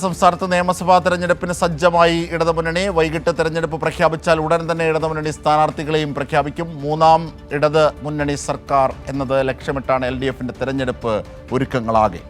സംസ്ഥാനത്ത് നിയമസഭാ തെരഞ്ഞെടുപ്പിന് സജ്ജമായി ഇടതുമുന്നണി. വൈകിട്ട് തെരഞ്ഞെടുപ്പ് പ്രഖ്യാപിച്ചാൽ ഉടൻ തന്നെ ഇടതുമുന്നണി സ്ഥാനാർത്ഥികളെയും പ്രഖ്യാപിക്കും. മൂന്നാം ഇടത് മുന്നണി സർക്കാർ എന്നത് ലക്ഷ്യമിട്ടാണ് LDFന്റെ തെരഞ്ഞെടുപ്പ് ഒരുക്കങ്ങളാകെ.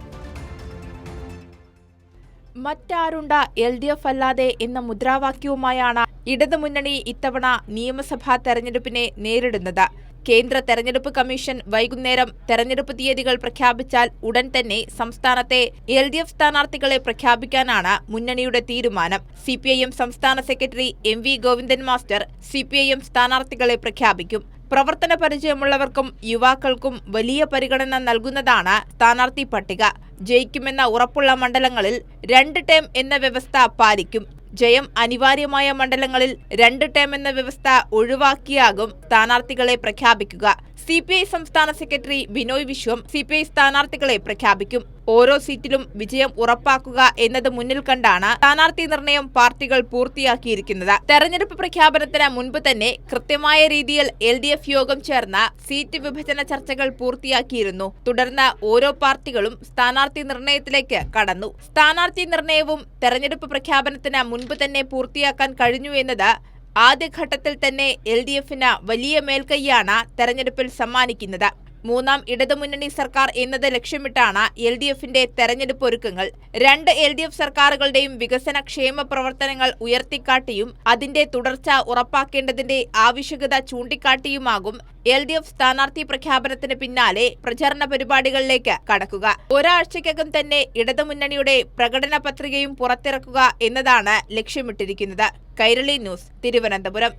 മറ്റാരുണ്ട LDF അല്ലാതെ എന്ന മുദ്രാവാക്യവുമായാണ് ഇടതുമുന്നണി ഇത്തവണ നിയമസഭാ തെരഞ്ഞെടുപ്പിനെ നേരിടുന്നത്. കേന്ദ്ര തെരഞ്ഞെടുപ്പ് കമ്മീഷൻ വൈകുന്നേരം തെരഞ്ഞെടുപ്പ് തീയതികൾ പ്രഖ്യാപിച്ചാൽ ഉടൻ തന്നെ സംസ്ഥാനത്തെ LDF സ്ഥാനാർത്ഥികളെ പ്രഖ്യാപിക്കാനാണ് മുന്നണിയുടെ തീരുമാനം. CPIM സംസ്ഥാന secretary MV Govindan master CPIM സ്ഥാനാർത്ഥികളെ പ്രഖ്യാപിക്കും. പ്രവർത്തന പരിചയമുള്ളവർക്കും യുവാക്കൾക്കും വലിയ പരിഗണന നൽകുന്നതാണ് സ്ഥാനാർത്ഥി പട്ടിക. ജയിക്കുമെന്ന ഉറപ്പുള്ള മണ്ഡലങ്ങളിൽ 2 ടേം എന്ന വ്യവസ്ഥ പാലിക്കും. ജയം അനിവാര്യമായ മണ്ഡലങ്ങളിൽ 2 ടേം എന്ന വ്യവസ്ഥ ഒഴിവാക്കിയാകും സ്ഥാനാർത്ഥികളെ പ്രഖ്യാപിക്കുക. CPI സംസ്ഥാന സെക്രട്ടറി ബിനോയ് വിശ്വം CPI സ്ഥാനാർത്ഥികളെ പ്രഖ്യാപിക്കും. ഓരോ സീറ്റിലും വിജയം ഉറപ്പാക്കുക എന്നത് മുന്നിൽ കണ്ടാണ് സ്ഥാനാർത്ഥി നിർണയം പാർട്ടികൾ പൂർത്തിയാക്കിയിരിക്കുന്നത്. തെരഞ്ഞെടുപ്പ് പ്രഖ്യാപനത്തിന് മുൻപ് തന്നെ കൃത്യമായ രീതിയിൽ LDF യോഗം ചേർന്ന സീറ്റ് വിഭജന ചർച്ചകൾ പൂർത്തിയാക്കിയിരുന്നു. തുടർന്ന് ഓരോ പാർട്ടികളും സ്ഥാനാർത്ഥി നിർണയത്തിലേക്ക് കടന്നു. സ്ഥാനാർത്ഥി നിർണയവും തെരഞ്ഞെടുപ്പ് പ്രഖ്യാപനത്തിന് മുൻപ് തന്നെ പൂർത്തിയാക്കാൻ കഴിഞ്ഞു എന്നത് ആദ്യഘട്ടത്തിൽ തന്നെ LDFന് വലിയ മേൽക്കൈയാണ് തെരഞ്ഞെടുപ്പിൽ സമ്മാനിക്കുന്നത്. മൂന്നാം ഇടതുമുന്നണി സർക്കാർ എന്നത് ലക്ഷ്യമിട്ടാണ് LDFന്റെ തെരഞ്ഞെടുപ്പ് ഒരുക്കങ്ങൾ. 2 LDF സർക്കാരുകളുടെയും വികസന ക്ഷേമ പ്രവർത്തനങ്ങൾ ഉയർത്തിക്കാട്ടിയും അതിന്റെ തുടർച്ച ഉറപ്പാക്കേണ്ടതിന്റെ ആവശ്യകത ചൂണ്ടിക്കാട്ടിയുമാകും LDF സ്ഥാനാർത്ഥി പ്രഖ്യാപനത്തിന് പിന്നാലെ പ്രചരണ പരിപാടികളിലേക്ക് കടക്കുക. ഒരാഴ്ചയ്ക്കകം തന്നെ ഇടതുമുന്നണിയുടെ പ്രകടന പത്രികയും പുറത്തിറക്കുക എന്നതാണ് ലക്ഷ്യമിട്ടിരിക്കുന്നത്. കൈരളി ന്യൂസ്, തിരുവനന്തപുരം.